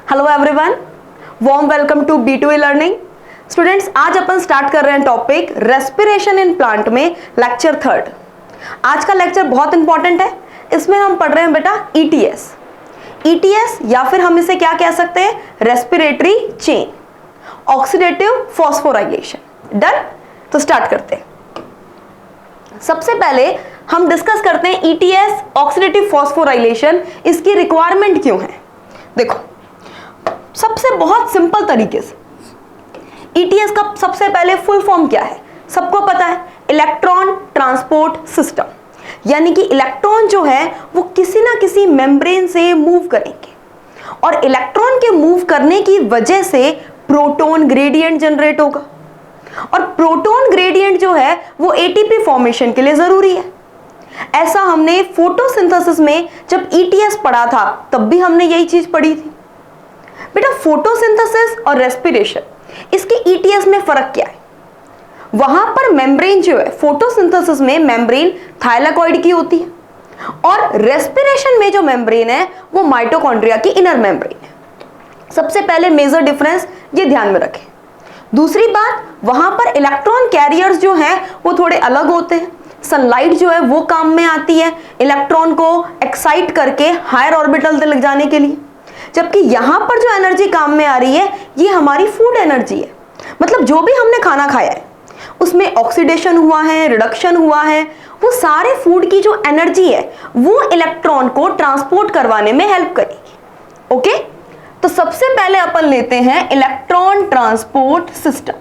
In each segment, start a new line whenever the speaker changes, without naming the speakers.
Hello everyone, warm welcome to B2E learning. Students, आज अपन start कर रहे हैं टॉपिक रेस्पिरेशन इन प्लांट में लेक्चर 3। आज का लेक्चर बहुत इंपॉर्टेंट है। इसमें हम पढ़ रहे हैं बेटा ईटीएस या फिर हम इसे क्या कह सकते हैं, respiratory chain, oxidative phosphorylation. Done, तो स्टार्ट करते हैं। सबसे पहले हम डिस्कस करते हैं ईटीएस, ऑक्सीडेटिव फॉस्फोराइलेशन, इसकी रिक्वायरमेंट क्यों है। देखो, सबसे बहुत सिंपल तरीके से ईटीएस का सबसे पहले फुल फॉर्म क्या है, सबको पता है, इलेक्ट्रॉन ट्रांसपोर्ट सिस्टम। यानी कि इलेक्ट्रॉन जो है वो किसी ना किसी मेम्ब्रेन से मूव करेंगे और इलेक्ट्रॉन के मूव करने की वजह से प्रोटॉन ग्रेडियंट जनरेट होगा और प्रोटॉन ग्रेडियंट जो है वो एटीपी फॉर्मेशन के लिए जरूरी है। ऐसा हमने फोटोसिंथेसिस में जब ईटीएस पढ़ा था तब भी हमने यही चीज पढ़ी थी। बेटा, फोटोसिंथेसिस और रेस्पिरेशन, इसके ईटीएस में फर्क क्या है। वहां पर मेम्ब्रेन जो है, फोटोसिंथेसिस में मेम्ब्रेन थाइलाकॉइड की होती है और रेस्पिरेशन में जो मेम्ब्रेन है वो माइटोकॉन्ड्रिया की इनर मेम्ब्रेन है। सबसे पहले मेजर डिफरेंस ये ध्यान में रखें। दूसरी बात, वहां पर इलेक्ट्रॉन कैरियर्स जो हैं वो थोड़े अलग होते हैं। सनलाइट जो है वो काम में आती है इलेक्ट्रॉन को एक्साइट करके हायर ऑर्बिटल तक ले जाने के लिए, जबकि यहां पर जो एनर्जी काम में आ रही है ये हमारी फूड एनर्जी है। मतलब जो भी हमने खाना खाया है उसमें ऑक्सीडेशन हुआ है, रिडक्शन हुआ है, वो सारे फूड की जो एनर्जी है वो इलेक्ट्रॉन को ट्रांसपोर्ट करवाने में हेल्प करेगी। ओके, तो सबसे पहले अपन लेते हैं इलेक्ट्रॉन ट्रांसपोर्ट सिस्टम।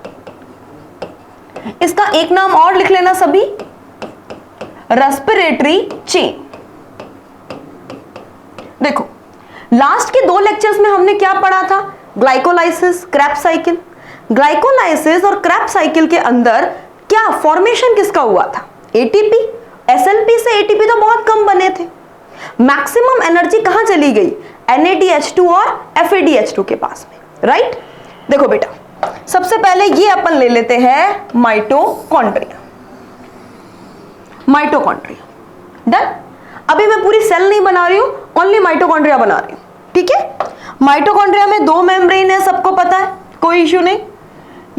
इसका एक नाम और लिख लेना सभी, रेस्पिरेटरी चेन। देखो, लास्ट के 2 लेक्चर्स में हमने क्या पढ़ा था, ग्लाइकोलाइसिस, क्रेब्स साइकिल। ग्लाइकोलाइसिस और क्रेब्स साइकिल के अंदर क्या फॉर्मेशन किसका हुआ था, एटीपी। एसएलपी से एटीपी तो बहुत कम बने थे। मैक्सिमम एनर्जी कहां चली गई, NADH2 और FADH2 के पास में, राइट। देखो बेटा, सबसे पहले ये अपन ले लेते हैं माइटोकॉन्ड्रिया। डन। अभी मैं पूरी सेल नहीं बना रही हूं, ओनली माइटोकॉन्ड्रिया बना रही हूं, ठीक है। माइटोकॉन्ड्रिया में 2 मेम्ब्रेन है, सबको पता है, कोई इश्यू नहीं।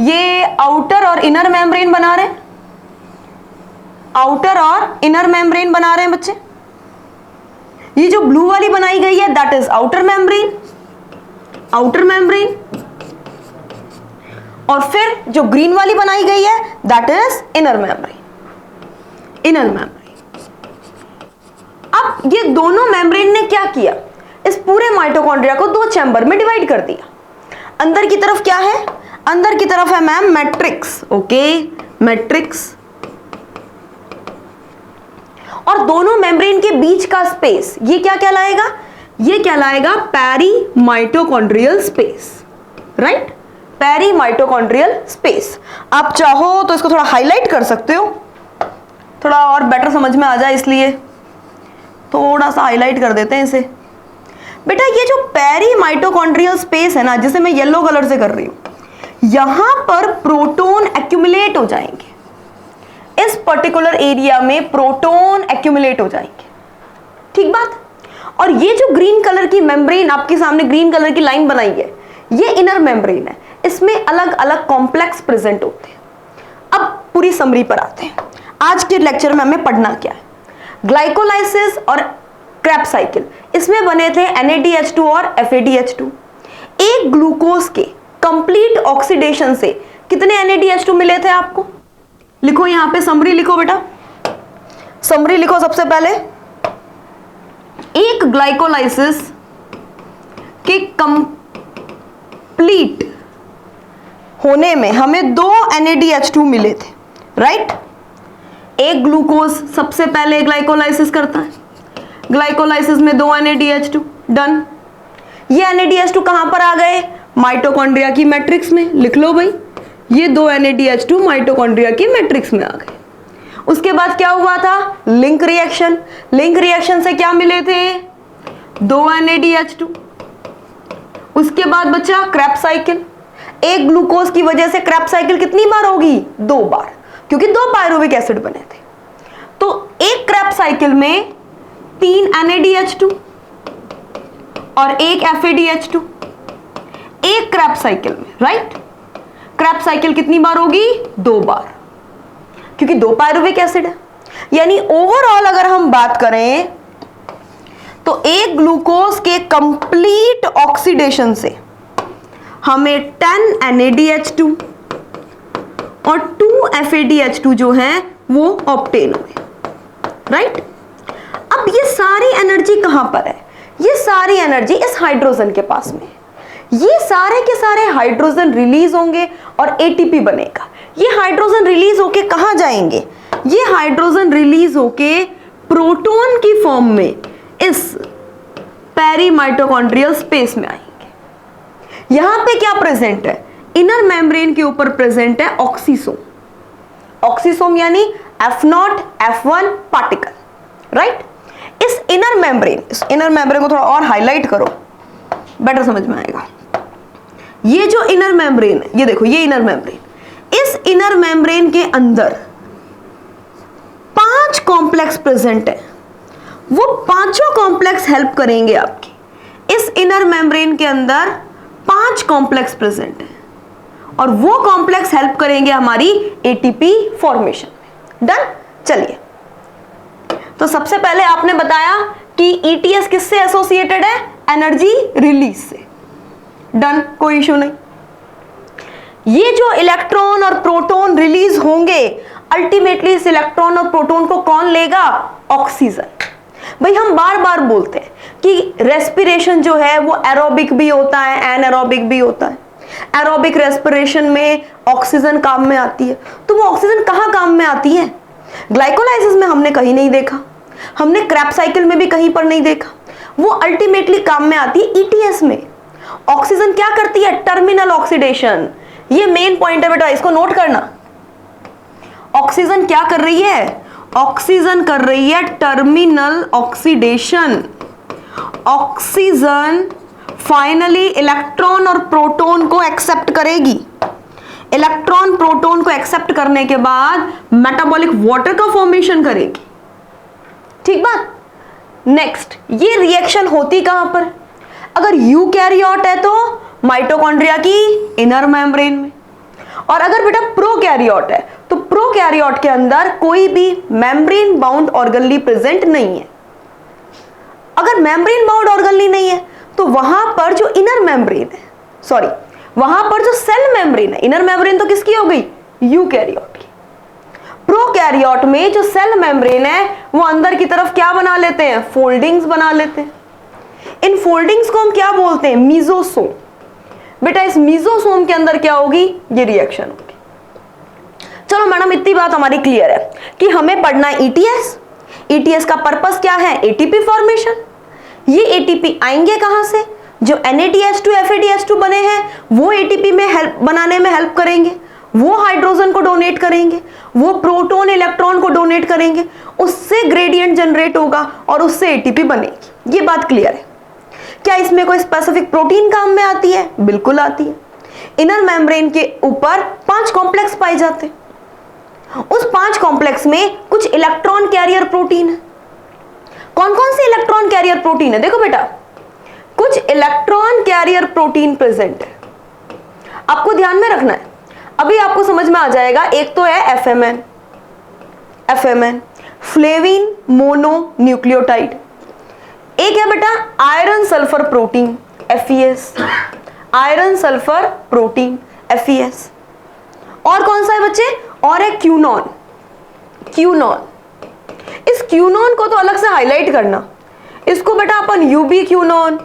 ये आउटर और इनर मेम्ब्रेन बना रहे हैं, आउटर और इनर मेम्ब्रेन बना रहे हैं बच्चे। ये जो ब्लू वाली बनाई गई है दैट इज आउटर मेम्ब्रेन, और फिर जो ग्रीन वाली बनाई गई है दैट इज इनर मेम्ब्रेन। अब ये दोनों मेम्ब्रेन ने क्या किया, इस पूरे माइटोकॉन्ड्रिया को 2 चैम्बर में डिवाइड कर दिया। अंदर की तरफ क्या है, अंदर की तरफ है मैम मैट्रिक्स, ओके, मैट्रिक्स। और दोनों मेम्ब्रेन के बीच का स्पेस ये क्या कहलाएगा, ये कहलाएगा पेरीमाइटोकॉन्ड्रियल स्पेस, राइट, पेरीमाइटोकॉन्ड्रियल स्पेस। आप चाहो तो इसको थोड़ा हाईलाइट कर सकते हो, थोड़ा और बेटर समझ में आ जाए, इसलिए थोड़ा सा हाईलाइट कर देते हैं इसे। बेटा, ये जो पेरीमाइटोकॉन्ड्रियल स्पेस है ना, जिसे मैं येलो कलर से कर रही हूं, यहां पर प्रोटॉन एक्यूमुलेट हो जाएंगे। इस पर्टिकुलर एरिया में प्रोटॉन एक्यूमुलेट हो जाएंगे, ठीक बात। और ये जो ग्रीन कलर की मेम्ब्रेन आपके सामने ग्रीन कलर की लाइन बनाई है, ये इनर मेम्ब्रेन है, इसमें अलग अलग कॉम्प्लेक्स प्रेजेंट होते हैं। अब पूरी समरी पर आते हैं। आज के लेक्चर में हमें पढ़ना क्या है, ग्लाइकोलाइसिस और क्रेब्स साइकिल, इसमें बने थे NADH2 और FADH2। एक ग्लूकोज के कंप्लीट ऑक्सीडेशन से कितने NADH2 मिले थे आपको, लिखो यहां पे, समरी लिखो बेटा, समरी लिखो। सबसे पहले एक ग्लाइकोलाइसिस के कंप्लीट होने में हमें 2 NADH2 मिले थे, राइट। एक ग्लूकोज सबसे पहले ग्लाइकोलाइसिस करता है, ग्लाइकोलाइसिस में 2 NADH2, डन। ये NADH2 कहां पर आ गए, माइटोकॉन्ड्रिया की मैट्रिक्स में, लिख लो भाई, ये 2 NADH2 माइटोकॉन्ड्रिया की मैट्रिक्स में आ गए। उसके बाद क्या हुआ था, लिंक रिएक्शन। लिंक रिएक्शन से क्या मिले थे, 2 NADH2। उसके बाद बचा क्रेब्स साइकिल। एक ग्लूकोज की वजह से क्रेब्स साइकिल कितनी बार होगी, 2 बार, क्योंकि 2 पायरुविक एसिड बने थे। तो एक क्रेब्स साइकिल में 3 NADH2 और एक FADH2, साइकिल में, राइट। क्रैब्स साइकिल कितनी बार होगी? 2 बार, क्योंकि 2 पायरुविक एसिड है। यानी ओवरऑल अगर हम बात करें तो एक ग्लूकोज के कंप्लीट ऑक्सीडेशन से हमें 10 NADH2 और 2 FADH2 जो है वो ऑब्टेन हुए, राइट। अब ये सारी एनर्जी कहां पर है? ये सारी एनर्जी इस हाइड्रोजन के पास में। ये सारे के सारे हाइड्रोजन रिलीज होंगे और एटीपी बनेगा। ये हाइड्रोजन रिलीज होके कहां जाएंगे? ये हाइड्रोजन रिलीज होके प्रोटॉन की फॉर्म में इस पेरीमाइटोकॉन्ड्रियल स्पेस में आएंगे। यहां पे क्या प्रेजेंट है? इनर मेम्ब्रेन के ऊपर प्रेजेंट है ऑक्सीसोम। ऑक्सीसोम यानी F0 F1 पार्टिकल, राइट। इस इनर मेम्ब्रेन को थोड़ा और हाईलाइट करो, बेटर समझ में आएगा। ये जो इनर मेम्ब्रेन है, ये देखो, ये इनर मेम्ब्रेन, इस इनर मेम्ब्रेन के अंदर 5 कॉम्प्लेक्स प्रेजेंट है। वो पांचों कॉम्प्लेक्स हेल्प करेंगे आपकी। इस इनर मेम्ब्रेन के अंदर 5 कॉम्प्लेक्स प्रेजेंट है और वो कॉम्प्लेक्स हेल्प करेंगे हमारी एटीपी फॉर्मेशन में। डन। चलिए, तो सबसे पहले आपने बताया कि ईटीएस किससे एसोसिएटेड है? एनर्जी रिलीज से। डन, कोई इश्यू नहीं। ये जो इलेक्ट्रॉन और प्रोटॉन रिलीज होंगे, अल्टीमेटली इस इलेक्ट्रॉन और प्रोटॉन को कौन लेगा? ऑक्सीजन। भाई हम बार बार बोलते हैं कि रेस्पिरेशन जो है वो एरोबिक भी होता है, एनारोबिक भी होता है। एरोबिक रेस्पिरेशन में ऑक्सीजन काम में आती है, तो वो ऑक्सीजन कहाँ काम में आती है? ग्लाइकोलाइसिस में हमने कहीं नहीं देखा, हमने क्रैब्स साइकिल में भी कहीं पर नहीं देखा। वो अल्टीमेटली काम में आती है ईटीएस में। ऑक्सीजन क्या करती है? Terminal oxidation. ये मेन पॉइंट है बेटा, इसको नोट करना। ऑक्सीजन क्या कर रही है? ऑक्सीजन कर रही है terminal oxidation. Oxygen finally electron और प्रोटॉन को एक्सेप्ट करेगी। इलेक्ट्रॉन प्रोटॉन को एक्सेप्ट करने के बाद मेटाबॉलिक वाटर का फॉर्मेशन करेगी। ठीक बात। नेक्स्ट, ये रिएक्शन होती कहां पर? अगर यूकैरियोट है तो माइटोकॉन्ड्रिया की इनर मेम्ब्रेन में, और अगर बेटा प्रोकैरियोट है तो प्रोकैरियोट के अंदर कोई भी मेम्ब्रेन बाउंड ऑर्गेनली प्रेजेंट नहीं है। अगर मेम्ब्रेन बाउंड ऑर्गेनली नहीं है तो वहां पर जो इनर मेम्ब्रेन है, सॉरी, वहां पर जो सेल मेम्ब्रेन है, इनर मेम्ब्रेन तो किसकी हो गई? यूकैरियोट की। प्रोकैरियोट में जो सेल मेम्ब्रेन है वो अंदर की तरफ क्या बना लेते हैं? फोल्डिंग्स बना लेते हैं। इन फोल्डिंग्स को हम क्या बोलते हैं? मीजोसोम। बेटा इस मीजोसोम के अंदर क्या होगी? ये रिएक्शन होगी। चलो मैडम, इतनी बात हमारी क्लियर है कि हमें पढ़ना है ईटीएस। ईटीएस का पर्पस क्या है? ATP formation. ये एटीपी आएंगे कहां से? जो NADH2 FADH2 बने हैं वो एटीपी में हेल्प बनाने में हेल्प करेंगे, वो हाइड्रोजन को डोनेट करेंगे, वो प्रोटॉन इलेक्ट्रॉन को डोनेट करेंगे, उससे ग्रेडियंट जनरेट होगा और उससे एटीपी बनेगी। ये बात क्लियर है। क्या इसमें कोई स्पेसिफिक प्रोटीन काम में आती है? बिल्कुल आती है। इनर मेम्ब्रेन के ऊपर 5 कॉम्प्लेक्स पाए जाते हैं। उस 5 कॉम्प्लेक्स में कुछ इलेक्ट्रॉन कैरियर प्रोटीन है। कौन कौन से इलेक्ट्रॉन कैरियर प्रोटीन है? देखो बेटा, कुछ इलेक्ट्रॉन कैरियर प्रोटीन प्रेजेंट है, आपको ध्यान में रखना है। अभी आपको समझ में आ जाएगा। एक तो है एफएमएन, फ्लेविन मोनो न्यूक्लियोटाइड। एक है बेटा iron sulphur protein, FeS, iron sulphur protein, FeS। और कौन सा है बच्चे? और है क्यूनॉन। इस क्यूनॉन को तो अलग से हाईलाइट करना। इसको बेटा अपन यूबी क्यूनॉन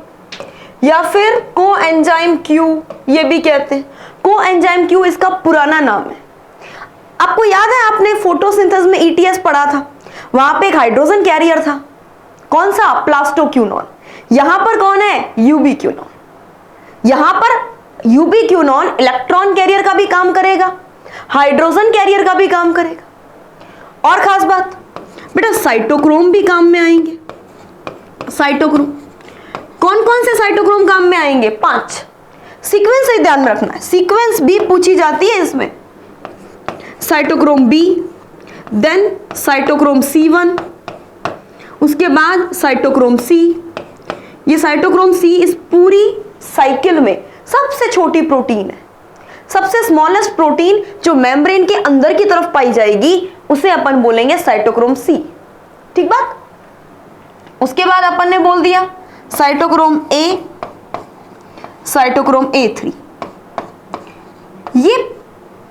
या फिर कोएंजाइम क्यू ये भी कहते हैं। कोएंजाइम क्यू इसका पुराना नाम है। आपको याद है आपने फोटोसिंथेसिस में ईटीएस पढ़ा था, वहां पे एक हाइड्रोजन कैरियर था। कौन सा? प्लास्टोक्यूनॉन। यहां पर कौन है? यूबी क्यूनॉन। यहां पर यूबी क्यूनॉन इलेक्ट्रॉन कैरियर का भी काम करेगा, हाइड्रोजन कैरियर का भी काम करेगा। और खास बात बेटा साइटोक्रोम भी काम में आएंगे। साइटोक्रोम, कौन कौन से साइटोक्रोम काम में आएंगे? 5। सीक्वेंस से ध्यान में रखना है, सीक्वेंस भी पूछी जाती है इसमें। Cytochrome B, then cytochrome C1, उसके बाद साइटोक्रोम C। ये साइटोक्रोम C इस पूरी साइकिल में सबसे छोटी प्रोटीन है, सबसे स्मॉलेस्ट प्रोटीन जो मेम्ब्रेन के अंदर की तरफ पाई जाएगी उसे अपन बोलेंगे साइटोक्रोम सी। ठीक बात। उसके बाद अपन ने बोल दिया साइटोक्रोम ए, साइटोक्रोम A3। ये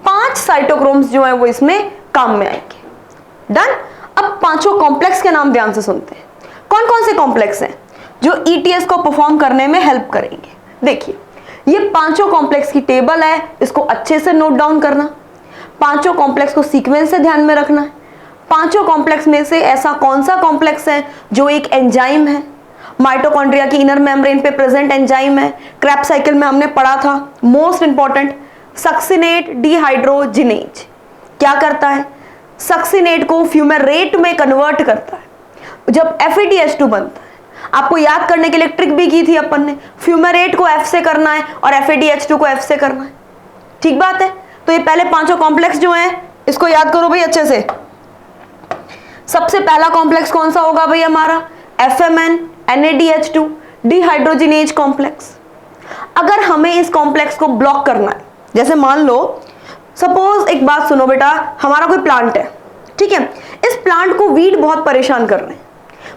5 साइटोक्रोम्स जो है वो इसमें काम में आएंगे। डन। अब पांचों कॉम्प्लेक्स के नाम ध्यान से सुनते हैं। कौन कौन से कॉम्प्लेक्स हैं जो ETS को परफॉर्म करने में हेल्प करेंगे? देखिए, ये पांचों कॉम्प्लेक्स की टेबल है, इसको अच्छे से नोट डाउन करना। पांचों कॉम्प्लेक्स को सीक्वेंस से ध्यान में रखना है। पांचों कॉम्प्लेक्स में से ऐसा कौन सा कॉम्प्लेक्स है जो एक एंजाइम है, माइटोकॉन्ड्रिया की इनर मेम्ब्रेन पे प्रेजेंट एंजाइम है। क्रैब्स साइकिल में हमने पढ़ा था, मोस्ट इंपॉर्टेंट, सक्सिनेट डिहाइड्रोजिनेज। क्या करता है? सक्सिनेट को फ्यूमेरेट में कन्वर्ट करता है। जब FeDH2 बनता है, आपको याद करने के लिए ट्रिक भी की थी अपन ने, फ्यूमेरेट को F से करना है और FeDH2 को F से करना है। ठीक बात है। तो ये पहले पांचों कॉम्प्लेक्स जो हैं इसको याद करो भाई अच्छे से। सबसे पहला कॉम्प्लेक्स कौन सा होगा भाई हमारा? FMN NADH2 dehydrogenase complex. अगर हमें इस कॉम्प्लेक्स को ब्लॉक करना है, जैसे मान लो सपोज, एक बात सुनो बेटा, हमारा कोई प्लांट है, ठीक है, इस प्लांट को वीड बहुत परेशान कर रहे हैं,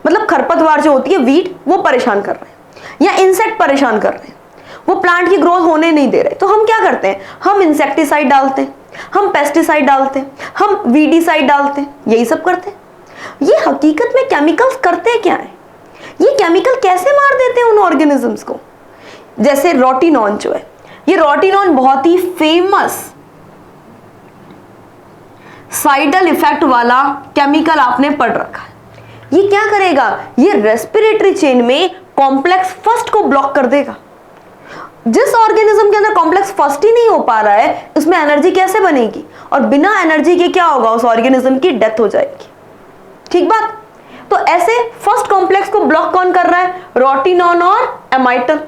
मतलब खरपतवार जो होती है वीड, वो परेशान कर रहे हैं, या इंसेक्ट परेशान कर रहे हैं, वो प्लांट की ग्रोथ होने नहीं दे रहे। तो हम क्या करते हैं? हम इंसेक्टिसाइड डालते हैं, हम पेस्टिसाइड डालते हैं, हम वीडीसाइड डालते हैं, यही सब करते हैं। ये हकीकत में केमिकल्स करते क्या है? ये केमिकल कैसे मार देते हैं उन ऑर्गेनिजम्स को? जैसे रोटिनॉन जो है, ये रोटिनॉन बहुत ही फेमस साइडल इफेक्ट वाला केमिकल आपने पढ़ रखा है। ये क्या करेगा? ये रेस्पिरेटरी चेन में कॉम्प्लेक्स फर्स्ट को ब्लॉक कर देगा। जिस ऑर्गेनिज्म के अंदर कॉम्प्लेक्स फर्स्ट ही नहीं हो पा रहा है, उसमें एनर्जी कैसे बनेगी? और बिना एनर्जी के क्या होगा? उस ऑर्गेनिज्म की डेथ हो जाएगी। ठीक बात। तो ऐसे फर्स्ट कॉम्प्लेक्स को ब्लॉक कौन कर रहा है? रोटिनॉन और एमाइटल।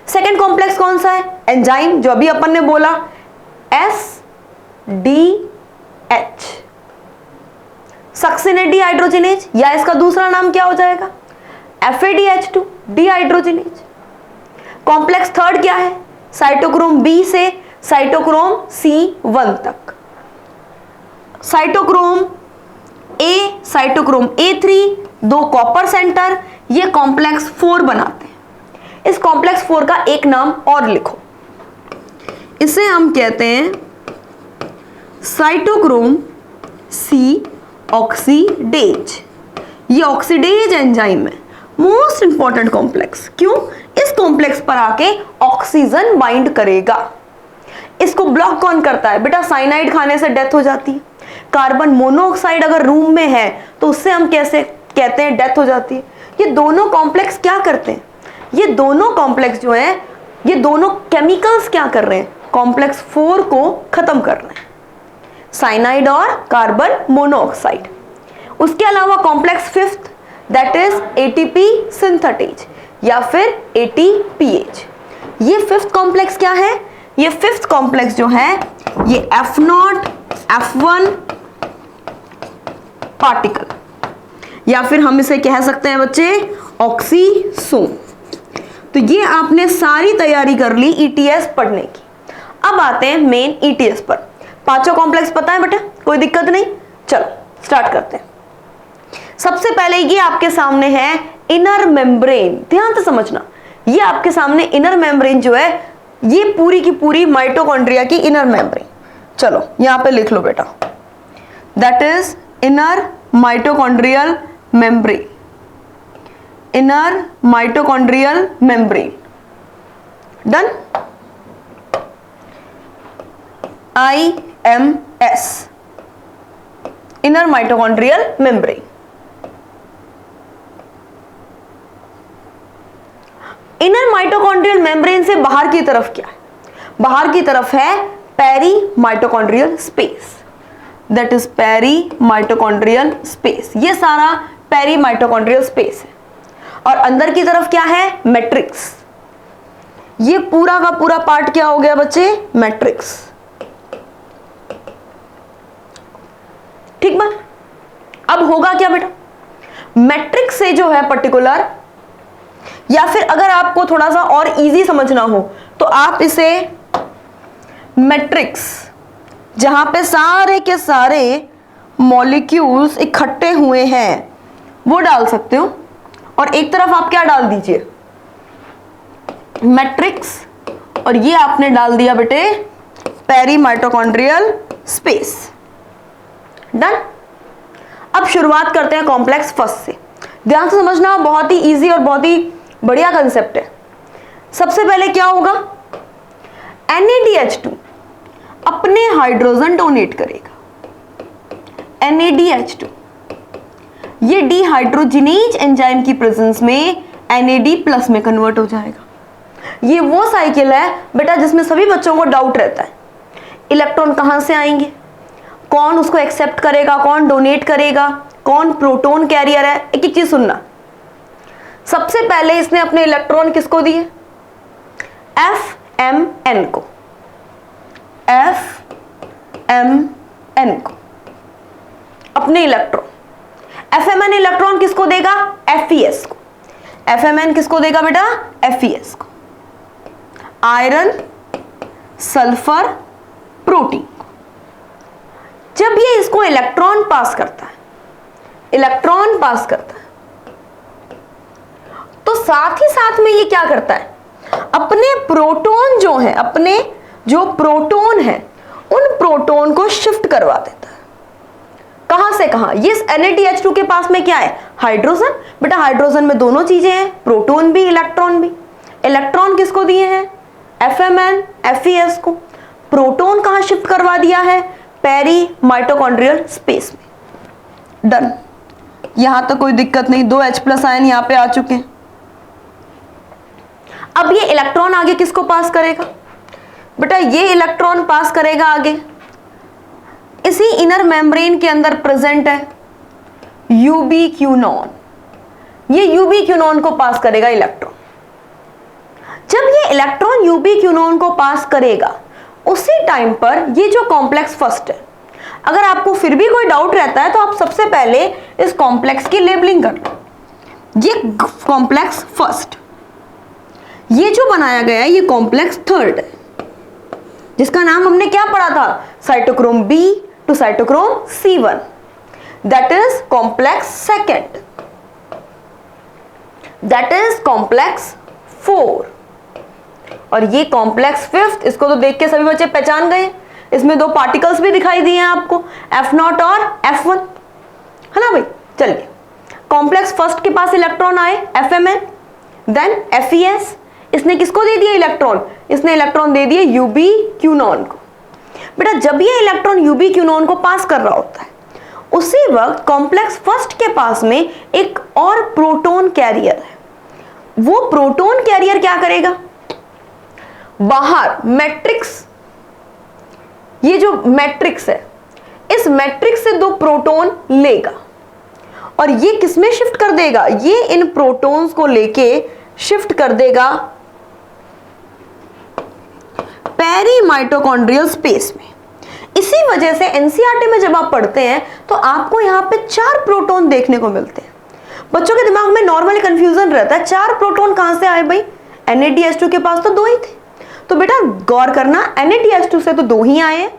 सेकेंड कॉम्प्लेक्स कौन सा है? एंजाइम, जो अभी अपन ने बोला, SDH, सक्सिनेट डिहाइड्रोजिनेज, या इसका दूसरा नाम क्या हो जाएगा? FADH2 dehydrogenase. कॉम्प्लेक्स थर्ड क्या है? साइटोक्रोम B से साइटोक्रोम C1 तक। Cytochrome A, cytochrome A3, 2 copper centre, ये कॉम्प्लेक्स 4 बनाते हैं। इस कॉम्प्लेक्स 4 का एक नाम और लिखो, इसे हम कहते हैं साइटोक्रोम C ऑक्सीडेज। ये ऑक्सीडेज एंजाइम है, मोस्ट इंपॉर्टेंट कॉम्प्लेक्स। क्यों? इस कॉम्प्लेक्स पर आके ऑक्सीजन बाइंड करेगा। इसको ब्लॉक कौन करता है? बेटा साइनाइड खाने से डेथ हो जाती है। कार्बन मोनोऑक्साइड अगर रूम में है तो उससे हम कैसे कहते हैं डेथ हो जाती है। ये दोनों कॉम्प्लेक्स क्या करते हैं? ये दोनों कॉम्प्लेक्स जो है, ये दोनों केमिकल्स क्या कर रहे हैं? कॉम्प्लेक्स 4 को खत्म कर रहे हैं, साइनाइड और कार्बन मोनोऑक्साइड। उसके अलावा complex 5th, that is ATP synthetase या फिर ATPase। ये 5th कॉम्प्लेक्स क्या है? ये 5th कॉम्प्लेक्स जो है ये F0 F1 पार्टिकल, या फिर हम इसे कह सकते हैं बच्चे ऑक्सीसोम। तो ये आपने सारी तैयारी कर ली ETS पढ़ने की। अब आते हैं मेन ETS पर। पांचों कॉम्प्लेक्स पता है बेटा, कोई दिक्कत नहीं। चलो स्टार्ट करते हैं। सबसे पहले ये आपके सामने है इनर मेम्ब्रेन। ध्यान से समझना, ये आपके सामने इनर मेम्ब्रेन जो है, ये पूरी की पूरी माइटोकॉन्ड्रिया की इनर मेम्ब्रेन। चलो यहां पे लिख लो बेटा, that is inner mitochondrial membrane. Inner mitochondrial membrane. Done. IMS, inner mitochondrial membrane. Inner mitochondrial membrane से बाहर की तरफ क्या है? बाहर की तरफ है peri mitochondrial space, that is peri mitochondrial space. ये सारा पेरी माइटोकॉन्ड्रियल स्पेस है। और अंदर की तरफ क्या है? मैट्रिक्स। ये पूरा का पूरा पार्ट क्या हो गया बच्चे? मैट्रिक्स। ठीक बात। अब होगा क्या बेटा? मैट्रिक्स से जो है पर्टिकुलर, या फिर अगर आपको थोड़ा सा और इजी समझना हो तो आप इसे मैट्रिक्स, जहां पे सारे के सारे मॉलिक्यूल्स इकट्ठे हुए हैं, वो डाल सकते हो। और एक तरफ आप क्या डाल दीजिए, मैट्रिक्स, और ये आपने डाल दिया बेटे पेरी माइटोकॉन्ड्रियल स्पेस। डन। अब शुरुआत करते हैं कॉम्प्लेक्स फर्स्ट से। ध्यान से समझना, बहुत ही इजी और बहुत ही बढ़िया कंसेप्ट है। सबसे पहले क्या होगा, NADH2 अपने हाइड्रोजन डोनेट करेगा। NADH2 ये डिहाइड्रोजिनेज एंजाइम की प्रेजेंस में NAD+ में कन्वर्ट हो जाएगा। ये वो साइकिल है बेटा जिसमें सभी बच्चों को डाउट रहता है, इलेक्ट्रॉन कहां से आएंगे, कौन उसको एक्सेप्ट करेगा, कौन डोनेट करेगा, कौन प्रोटॉन कैरियर है। एक एक चीज सुनना। सबसे पहले इसने अपने इलेक्ट्रॉन किसको दिए, FMN को, FMN को अपने इलेक्ट्रॉन। FMN इलेक्ट्रॉन किसको देगा, FeS को। FMN किसको देगा बेटा, FeS को। Iron, sulphur, protein. जब ये इसको इलेक्ट्रॉन पास करता है, इलेक्ट्रॉन पास करता है, तो साथ ही साथ में ये क्या करता है, अपने प्रोटॉन जो है, अपने जो प्रोटॉन है, उन प्रोटॉन को शिफ्ट करवा देता है। कहां से कहां, ये NADH2 के पास में क्या है, हाइड्रोजन। बेटा हाइड्रोजन में दोनों चीजें हैं, प्रोटॉन भी इलेक्ट्रॉन भी। इलेक्ट्रॉन किसको दिए हैं, FMN, FeS को। प्रोटॉन कहां शिफ्ट करवा दिया है, पेरी माइटोकॉन्ड्रियल स्पेस में। डन। यहां तो कोई दिक्कत नहीं, 2 H+ आयन यहां पे आ चुके हैं। अब ये इलेक्ट्रॉन आगे किसको पास करेगा, बेटा ये इलेक्ट्रॉन पास करेगा आगे, इसी इनर मेम्ब्रेन के अंदर प्रेजेंट है यूबीक्विनोन। ये यूबीक्विनोन को पास करेगा इलेक्ट्रॉन। जब ये इलेक्ट्रॉन यूबीक्विनोन को पास करेगा, उसी टाइम पर ये जो कॉम्प्लेक्स फर्स्ट है, अगर आपको फिर भी कोई डाउट रहता है तो आप सबसे पहले इस कॉम्प्लेक्स की लेबलिंग कर लो। ये कॉम्प्लेक्स फर्स्ट, ये जो बनाया गया है ये कॉम्प्लेक्स थर्ड है, जिसका नाम हमने क्या पढ़ा था, cytochrome B to cytochrome C1, that is complex second, that is complex 4, और ये कॉम्प्लेक्स फिफ्थ। इसको तो देख के सभी बच्चे पहचान गए, इसमें 2 पार्टिकल्स भी दिखाई दिए हैं आपको, F0 और F1, है ना भाई। चलिए, कॉम्प्लेक्स फर्स्ट के पास इलेक्ट्रॉन आए FMN, देन FeS। इसने किसको दे दिया इलेक्ट्रॉन, इसने इलेक्ट्रॉन दे दिए यूबीक्विनोन को। बेटा जब ये इलेक्ट्रॉन यूबीक्विनोन को पास कर रहा होता है, उसी वक्त कॉम्प्लेक्स फर्स्ट के पास में एक और प्रोटॉन कैरियर है। वो प्रोटॉन कैरियर क्या करेगा, बाहर मैट्रिक्स, ये जो मैट्रिक्स है, इस मैट्रिक्स से 2 प्रोटॉन लेगा और ये किसमें शिफ्ट कर देगा, ये इन प्रोटॉन्स को लेके शिफ्ट कर देगा पेरी माइटोकॉन्ड्रियल स्पेस में। इसी वजह से एनसीईआरटी में जब आप पढ़ते हैं तो आपको यहां पे 4 प्रोटॉन देखने को मिलते हैं। बच्चों के दिमाग में नॉर्मली कंफ्यूजन रहता है, 4 प्रोटॉन कहां से आए भाई, NADH2 के पास तो 2 ही थे। तो बेटा गौर करना, NADH2 से तो 2 ही आए हैं,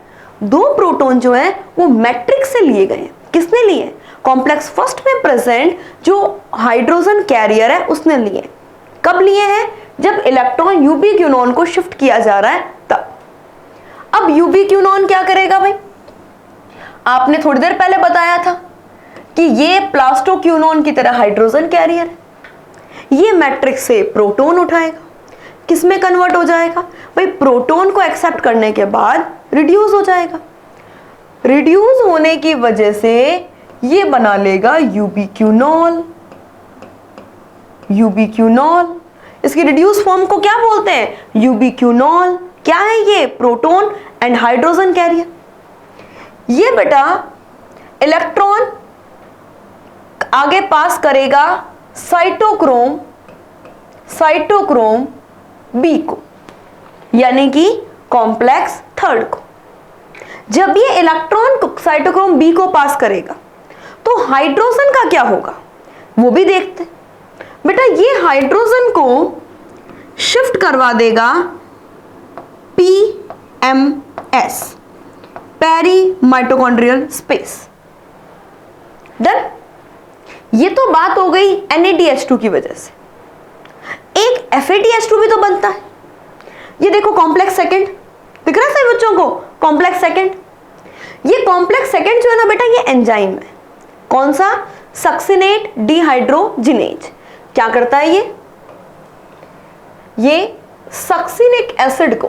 2 प्रोटॉन जो है वो मैट्रिक्स से लिए गए। किसने लिए, कॉम्प्लेक्स फर्स्ट में प्रेजेंट जो हाइड्रोजन कैरियर है उसने लिए। कब लिए हैं, जब इलेक्ट्रॉन यूबीक्विनोन को शिफ्ट किया जा रहा है तब। अब यूबीक्विनोन क्या करेगा भाई, आपने थोड़ी देर पहले बताया था कि ये प्लास्टोक्विनोन की तरह हाइड्रोजन कैरियर है। ये मैट्रिक्स से प्रोटॉन उठाएगा, किसमें कन्वर्ट हो जाएगा भाई, प्रोटॉन को एक्सेप्ट करने के बाद रिड्यूस हो जाएगा। रिड्यूस होने की वजह से ये बना लेगा यूबीक्विनोल। यूबीक्विनोल, इसकी रिड्यूस फॉर्म को क्या बोलते हैं, यूबीक्विनोल। क्या है ये, प्रोटॉन एंड हाइड्रोजन कैरियर। ये बेटा इलेक्ट्रॉन आगे पास करेगा साइटोक्रोम B को, यानी कि कॉम्प्लेक्स थर्ड को। जब ये इलेक्ट्रॉन साइटोक्रोम B को पास करेगा तो हाइड्रोजन का क्या होगा वो भी देखते हैं। बेटा ये हाइड्रोजन को शिफ्ट करवा देगा PMS, peri mitochondrial space. Done. ये तो बात हो गई NADH2 की वजह से। एक FADH2 भी तो बनता है। ये देखो कॉम्प्लेक्स सेकंड, दिख रहा है सभी बच्चों को? कॉम्प्लेक्स सेकंड, ये कॉम्प्लेक्स सेकंड जो है ना बेटा, ये एंजाइम है। कौन सा? Succinate dehydrogenase. क्या करता है ये सक्सिनिक एसिड को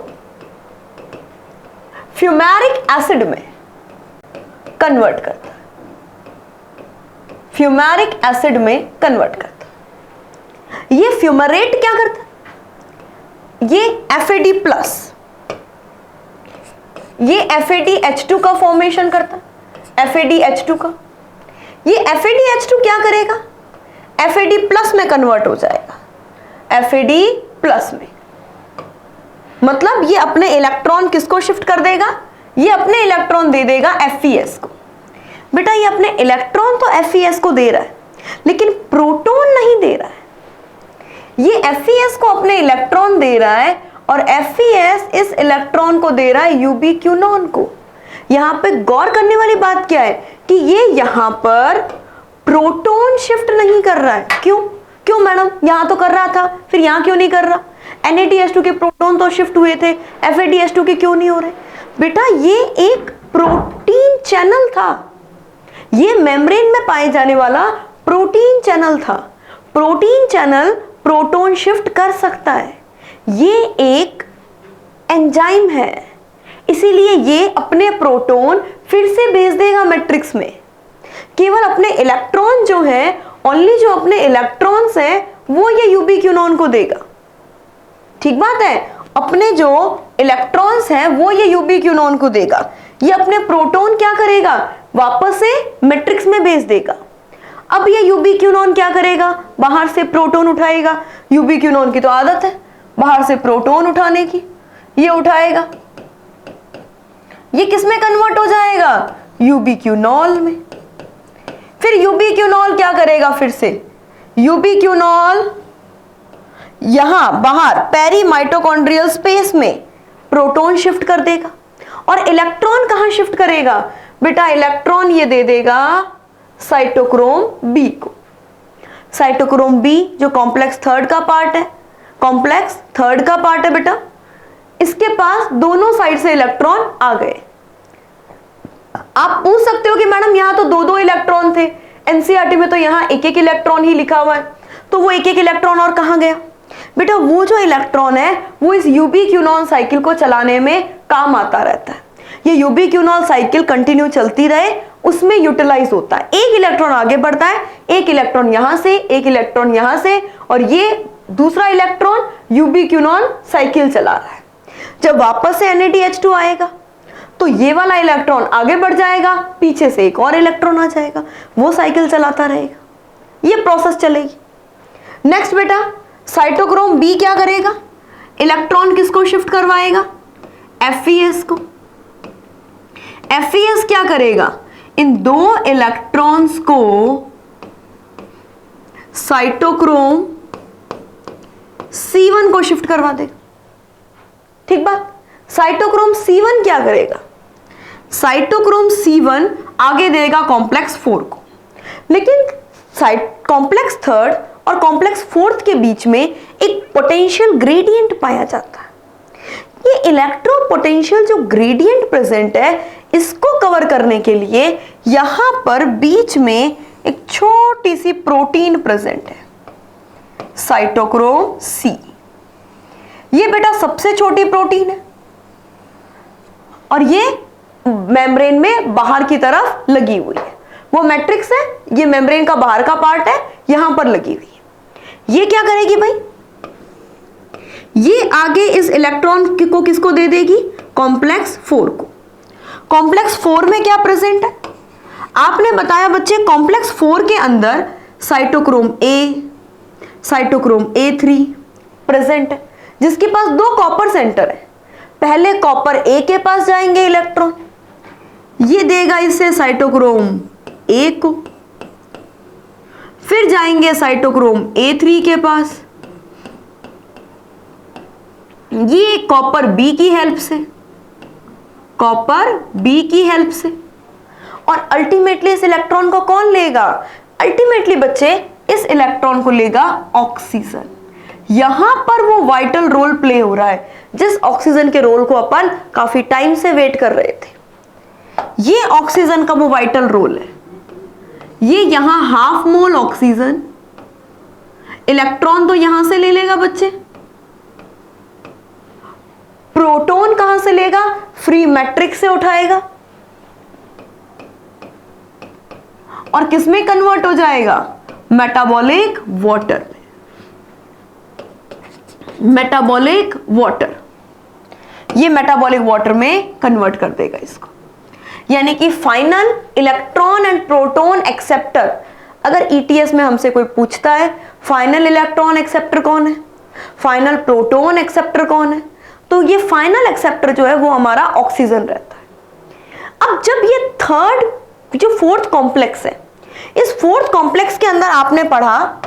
फ्यूमेरिक एसिड में कन्वर्ट करता है, फ्यूमेरिक एसिड में कन्वर्ट करता है। ये फ्यूमरेट क्या करता है? ये FAD प्लस, ये FADH2 का फॉर्मेशन करता है, FADH2 का। ये FADH2 क्या करेगा? FAD प्लस में कन्वर्ट हो जाएगा, FAD प्लस में। मतलब ये अपने इलेक्ट्रॉन किसको शिफ्ट कर देगा? ये अपने इलेक्ट्रॉन दे देगा FES को। बेटा ये अपने इलेक्ट्रॉन तो FES को दे रहा है, लेकिन प्रोटॉन नहीं दे रहा है। ये FES को अपने इलेक्ट्रॉन दे रहा है और FES इस इलेक्ट्रॉन को दे रहा है यूबिक्विनोन को। यहां पे गौर करने वाली बात क्या है कि ये यहां पर प्रोटॉन शिफ्ट नहीं कर रहा है। क्यों मैडम? यहां तो कर रहा था, फिर यहां क्यों नहीं कर रहा? NADH2 के प्रोटॉन तो शिफ्ट हुए थे, FADH2 के क्यों नहीं हो रहे? बेटा ये एक प्रोटीन चैनल था, ये मेम्ब्रेन में पाए जाने वाला प्रोटीन चैनल था। प्रोटीन चैनल प्रोटॉन शिफ्ट कर सकता है। ये एक एंजाइम है, इसीलिए ये अपने प्रोटॉन फिर से भेज देगा मैट्रिक्स में। केवल अपने इलेक्ट्रॉन जो है, ओनली जो अपने इलेक्ट्रॉन्स हैं वो ये यूबिक्विनोन को देगा। ठीक बात है? अपने जो इलेक्ट्रॉन्स हैं वो ये यूबिक्विनोन को देगा। ये अपने प्रोटॉन क्या करेगा? वापस से मैट्रिक्स में भेज देगा। अब ये यूबिक्विनोन क्या करेगा? बाहर से प्रोटॉन उठाएगा। यूबिक्विनोन की तो आदत है बाहर से प्रोटॉन उठाने की, ये उठाएगा। ये किस में कन्वर्ट हो जाएगा? यूबिक्विनोल में। फिर यूबिक्विनोल क्या करेगा? फिर से यूबिक्विनोल यहां बाहर पेरी माइटोकॉन्ड्रियल स्पेस में प्रोटॉन शिफ्ट कर देगा। और इलेक्ट्रॉन कहां शिफ्ट करेगा? बेटा इलेक्ट्रॉन ये दे देगा साइटोक्रोम बी को। साइटोक्रोम बी जो कॉम्प्लेक्स थर्ड का पार्ट है, कॉम्प्लेक्स थर्ड का पार्ट है बेटा, इसके पास दोनों साइड से इलेक्ट्रॉन आ गए। आप पूछ सकते हो कि मैडम यहां तो दो इलेक्ट्रॉन थे, एनसीईआरटी में तो यहां एक इलेक्ट्रॉन ही लिखा हुआ है, तो वो एक इलेक्ट्रॉन और कहां गया? बेटा वो जो इलेक्ट्रॉन है वो इस यूबिक्विनोन साइकिल को चलाने में काम आता रहता है। ये यूबिक्विनोन साइकिल कंटिन्यू चलती रहे, उसमें यूटिलाइज होता है। एक इलेक्ट्रॉन आगे बढ़ता है, एक इलेक्ट्रॉन यहां से, एक इलेक्ट्रॉन यहां से, और ये दूसरा इलेक्ट्रॉन यूबिक्विनोन साइकिल चला रहा है। जब वापस से NADH2 आएगा तो ये वाला इलेक्ट्रॉन आगे बढ़ जाएगा, पीछे से एक और इलेक्ट्रॉन आ जाएगा, वो साइकिल चलाता रहेगा, ये प्रोसेस चलेगी। नेक्स्ट बेटा साइटोक्रोम बी क्या करेगा? इलेक्ट्रॉन किसको शिफ्ट करवाएगा? FES को। FES क्या करेगा? इन दो इलेक्ट्रॉन्स को साइटोक्रोम C1 को शिफ्ट करवा देगा। ठीक बात? साइटोक्रोम C1 क्या करेगा? साइटोक्रोम C1 आगे देगा कॉम्प्लेक्स 4 को, लेकिन कॉम्प्लेक्स थर्ड और कॉम्प्लेक्स फोर्थ के बीच में एक पोटेंशियल ग्रेडियंट पाया जाता है। ये इलेक्ट्रो पोटेंशियल जो ग्रेडियंट प्रेजेंट है, इसको कवर करने के लिए यहां पर बीच में एक छोटी सी प्रोटीन प्रेजेंट है, साइटोक्रोम C। ये बेटा सबसे छोटी प्रोटीन है और ये मेम्ब्रेन में बाहर की तरफ लगी हुई है। वो मैट्रिक्स है, ये मेम्ब्रेन का बाहर का पार्ट है, यहां पर लगी हुई है। ये क्या करेगी भाई? ये आगे इस इलेक्ट्रॉन को किसको दे देगी? कॉम्प्लेक्स 4 को। कॉम्प्लेक्स 4 में क्या प्रेजेंट है? आपने बताया बच्चे कॉम्प्लेक्स 4 के अंदर cytochrome A, cytochrome A3 present है, जिसके पास दो कॉपर सेंटर है। पहले कॉपर A के पास जाएंगे इलेक्ट्रॉन, ये देगा इसे साइटोक्रोम A को, फिर जाएंगे साइटोक्रोम A3 के पास, ये कॉपर बी की हेल्प से, कॉपर बी की हेल्प से, और अल्टीमेटली इस इलेक्ट्रॉन को कौन लेगा? अल्टीमेटली बच्चे इस इलेक्ट्रॉन को लेगा ऑक्सीजन। यहां पर वो वाइटल रोल प्ले हो रहा है, जिस ऑक्सीजन के रोल को अपन काफी टाइम से वेट कर रहे थे। ये ऑक्सीजन का वो वाइटल रोल है। ये यहां हाफ मोल ऑक्सीजन, इलेक्ट्रॉन तो यहां से ले लेगा बच्चे, प्रोटॉन कहां से लेगा? फ्री मैट्रिक्स से उठाएगा, और किसमें कन्वर्ट हो जाएगा? मेटाबॉलिक वाटर में, मेटाबॉलिक वाटर, ये मेटाबॉलिक वाटर में कन्वर्ट कर देगा इसको। यानी कि final electron and proton acceptor, अगर ईटीएस में हमसे कोई पूछता है फाइनल इलेक्ट्रॉन एक्सेप्टर कौन है, फाइनल प्रोटॉन एक्सेप्टर कौन है, तो ये फाइनल एक्सेप्टर जो है वो हमारा ऑक्सीजन रहता है। अब जब ये थर्ड जो फोर्थ कॉम्प्लेक्स है, इस फोर्थ कॉम्प्लेक्स के अंदर आपने पढ़ा,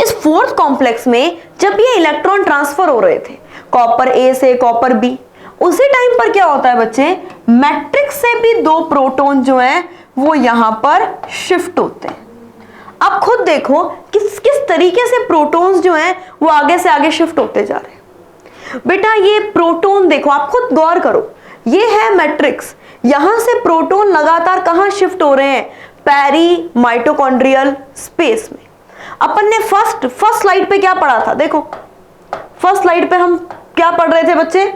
इस फोर्थ कॉम्प्लेक्स में जब ये इलेक्ट्रॉन ट्रांसफर हो रहे थे कॉपर ए से कॉपर बी, उसी टाइम पर क्या होता है बच्चे? मैट्रिक्स से भी दो प्रोटॉन जो हैं वो यहां पर शिफ्ट होते हैं। अब खुद देखो किस किस तरीके से प्रोटॉन्स जो हैं वो आगे से आगे शिफ्ट होते जा रहे हैं। बेटा ये प्रोटॉन देखो, आप खुद गौर करो, ये है मैट्रिक्स, यहां से प्रोटॉन लगातार कहां शिफ्ट हो रहे हैं? पेरी माइटोकॉन्ड्रियल स्पेस में। अपन ने फर्स्ट स्लाइड पे क्या पढ़ा था? देखो फर्स्ट स्लाइड पे हम क्या पढ़ रहे थे बच्चे?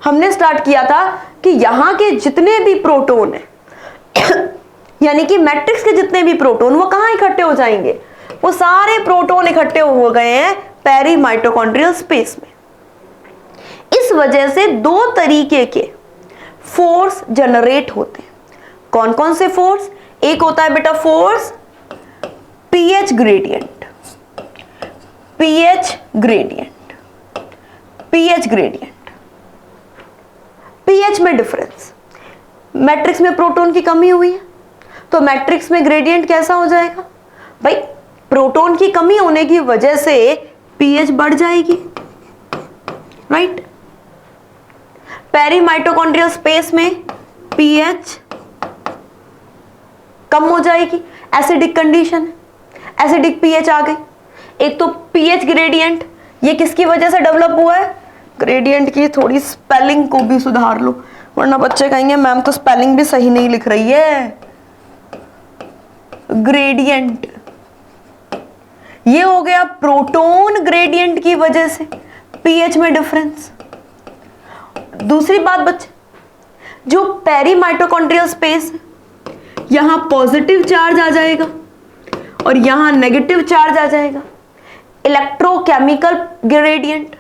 हमने स्टार्ट किया था कि यहां के जितने भी प्रोटॉन हैं यानी कि मैट्रिक्स के जितने भी प्रोटॉन वो कहां इकट्ठे हो जाएंगे? वो सारे प्रोटॉन इकट्ठे हो गए हैं पेरी माइटोकॉन्ड्रियल स्पेस में। इस वजह से दो तरीके के फोर्स जनरेट होते हैं। कौन कौन से फोर्स? एक होता है बेटा force pH gradient, pH gradient, pH gradient, pH में डिफरेंस। मैट्रिक्स में प्रोटॉन की कमी हुई है तो मैट्रिक्स में ग्रेडियंट कैसा हो जाएगा? भाई प्रोटॉन की कमी होने की वजह से पीएच बढ़ जाएगी, राइट? पेरी माइटोकॉन्ड्रियल स्पेस में पीएच कम हो जाएगी, एसिडिक कंडीशन है, एसिडिक पीएच आ गई। एक तो पीएच ग्रेडियंट, ये किसकी वजह से डेवलप हुआ है? ग्रेडियंट की थोड़ी स्पेलिंग को भी सुधार लो, वरना बच्चे कहेंगे मैम तो स्पेलिंग भी सही नहीं लिख रही है। ग्रेडियंट ये हो गया प्रोटॉन ग्रेडियंट की वजह से पीएच में डिफरेंस। दूसरी बात बच्चे, जो पेरी माइटोकॉन्ड्रियल स्पेस है, यहां पॉजिटिव चार्ज आ जाएगा और यहां नेगेटिव चार्ज आ जाएगा। इलेक्ट्रोकेमिकल ग्रेडियंट,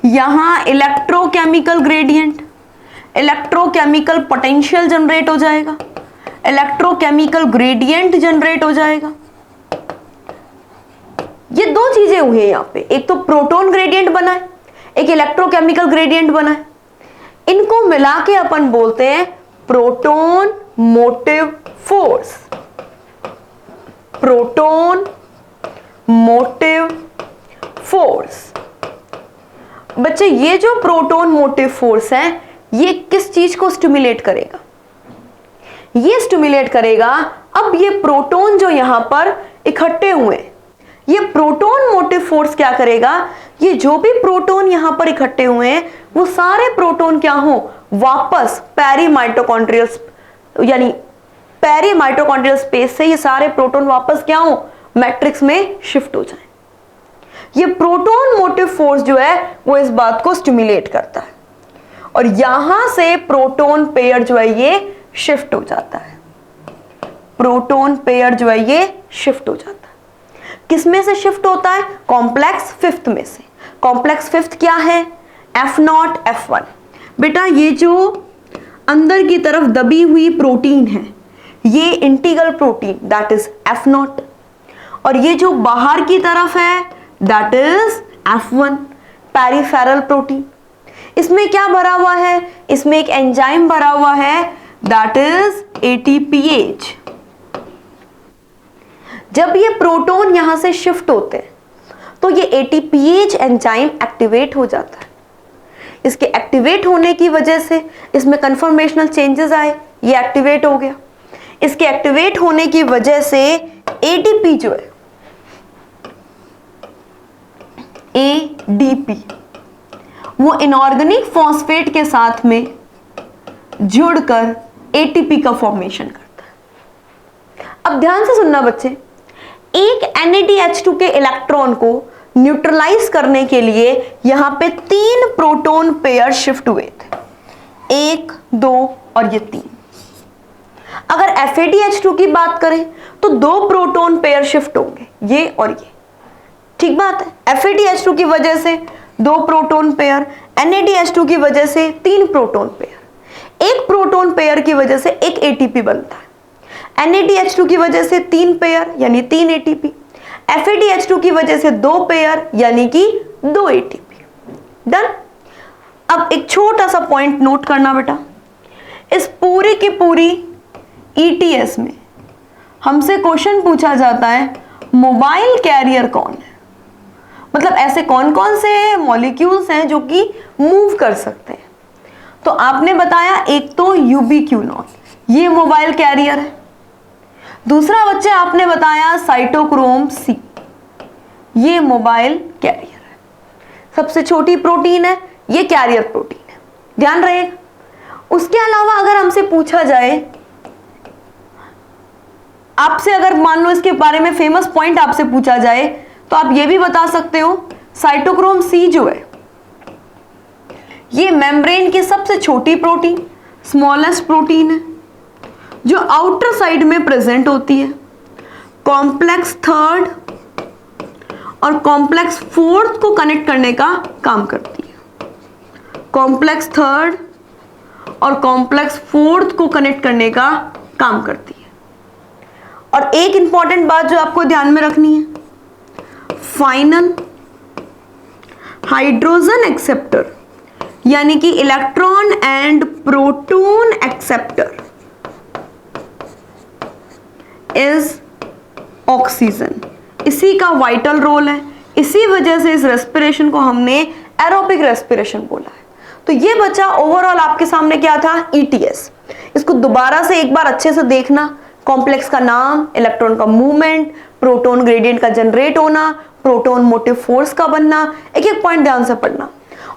यहां electrochemical gradient, electrochemical potential generate हो जाएगा, इलेक्ट्रोकेमिकल ग्रेडियंट जनरेट हो जाएगा। ये दो चीजें हुई है यहां पे, एक तो प्रोटॉन ग्रेडियंट बना है, एक इलेक्ट्रोकेमिकल ग्रेडियंट बना है। इनको मिला के अपन बोलते हैं proton motive force, proton motive force. बच्चे ये जो प्रोटॉन मोटिव फोर्स है ये किस चीज को स्टिमुलेट करेगा? ये स्टिमुलेट करेगा, अब ये प्रोटॉन जो यहां पर इकट्ठे हुए, ये प्रोटॉन मोटिव फोर्स क्या करेगा? ये जो भी प्रोटॉन यहां पर इकट्ठे हुए हैं वो सारे प्रोटॉन क्या हो? वापस पेरी माइटोकॉन्ड्रियल यानी पेरी माइटोकॉन्ड्रियल स्पेस से ये सारे प्रोटॉन वापस क्या हो? मैट्रिक्स में शिफ्ट हो जाए। ये प्रोटॉन मोटिव फोर्स जो है वो इस बात को स्टिमुलेट करता है और यहां से प्रोटॉन पेयर जो है ये शिफ्ट हो जाता है। प्रोटॉन पेयर जो है ये शिफ्ट हो जाता है। किस में से शिफ्ट होता है? कॉम्प्लेक्स फिफ्थ में से। कॉम्प्लेक्स फिफ्थ क्या है? F0 F1। बेटा ये जो अंदर की तरफ दबी हुई प्रोटीन है ये integral protein that is F0, और ये जो बाहर की तरफ है that is F1 peripheral protein. इसमें क्या भरा हुआ है? इसमें एक एंजाइम भरा हुआ है दैट इज ATPase। जब ये प्रोटॉन यहां से शिफ्ट होते हैं तो ये ATPase एंजाइम एक्टिवेट हो जाता है। इसके एक्टिवेट होने की वजह से इसमें कन्फर्मेशनल चेंजेस आए, ये एक्टिवेट हो गया। इसके एक्टिवेट होने की वजह से ADP जो है, ADP, वो इनऑर्गेनिक फॉस्फेट के साथ में जुड़कर ATP का फॉर्मेशन करता है। अब ध्यान से सुनना बच्चे, एक NADH2 के इलेक्ट्रॉन को न्यूट्रलाइज करने के लिए यहां पे 3 प्रोटॉन पेयर शिफ्ट हुए थे, 1, 2 और ये 3। अगर FADH2 की बात करें तो 2 प्रोटॉन पेयर शिफ्ट होंगे, ये और ये, ठीक बात है। FADH2 की वजह से 2 प्रोटॉन पेयर, NADH2 की वजह से 3 प्रोटॉन पेयर, एक प्रोटॉन पेयर की वजह से एक ATP बनता है। NADH2 की वजह से 3 पेयर यानी 3 ATP, FADH2 की वजह से 2 पेयर यानी कि 2 ATP। डन। अब एक छोटा सा पॉइंट नोट करना बेटा, इस पूरी की पूरी ETS में हमसे क्वेश्चन पूछा जाता है मोबाइल कैरियर कौन है, मतलब ऐसे कौन कौन से मॉलिक्यूल्स हैं जो कि मूव कर सकते हैं। तो आपने बताया एक तो यूबीक्विनोन, ये मोबाइल कैरियर है। दूसरा बच्चे आपने बताया साइटोक्रोम C, ये मोबाइल कैरियर है। सबसे छोटी प्रोटीन है, ये कैरियर प्रोटीन है, ध्यान रहेगा। उसके अलावा अगर हमसे पूछा जाए, आपसे अगर मान लो इसके बारे में फेमस पॉइंट आपसे पूछा जाए तो आप ये भी बता सकते हो साइटोक्रोम C जो है ये मेम्ब्रेन की सबसे छोटी प्रोटीन, स्मॉलेस्ट प्रोटीन है, जो आउटर साइड में प्रेजेंट होती है। कॉम्प्लेक्स थर्ड और कॉम्प्लेक्स फोर्थ को कनेक्ट करने का काम करती है। कॉम्प्लेक्स थर्ड और कॉम्प्लेक्स फोर्थ को कनेक्ट करने का काम करती है। और एक इंपॉर्टेंट बात जो आपको ध्यान में रखनी है, फाइनल हाइड्रोजन एक्सेप्टर यानी कि electron and proton acceptor is oxygen. इसी का वाइटल रोल है, इसी वजह से इस रेस्पिरेशन को हमने एरोबिक रेस्पिरेशन बोला है। तो ये बचा ओवरऑल आपके सामने क्या था, ETS। इसको दोबारा से एक बार अच्छे से देखना, कॉम्प्लेक्स का नाम, इलेक्ट्रॉन का मूवमेंट, प्रोटॉन ग्रेडियंट का जनरेट होना, प्रोटॉन मोटिव फोर्स का बनना, एक एक पॉइंट ध्यान से पढ़ना।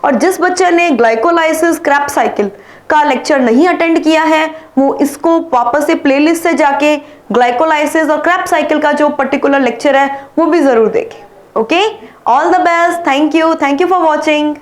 और जिस बच्चे ने ग्लाइकोलाइसिस क्रैप साइकिल का लेक्चर नहीं अटेंड किया है वो इसको वापस से प्लेलिस्ट से जाके ग्लाइकोलाइसिस और क्रैप साइकिल का जो पर्टिकुलर लेक्चर है वो भी जरूर देखें। Okay, all the best, thank you for watching.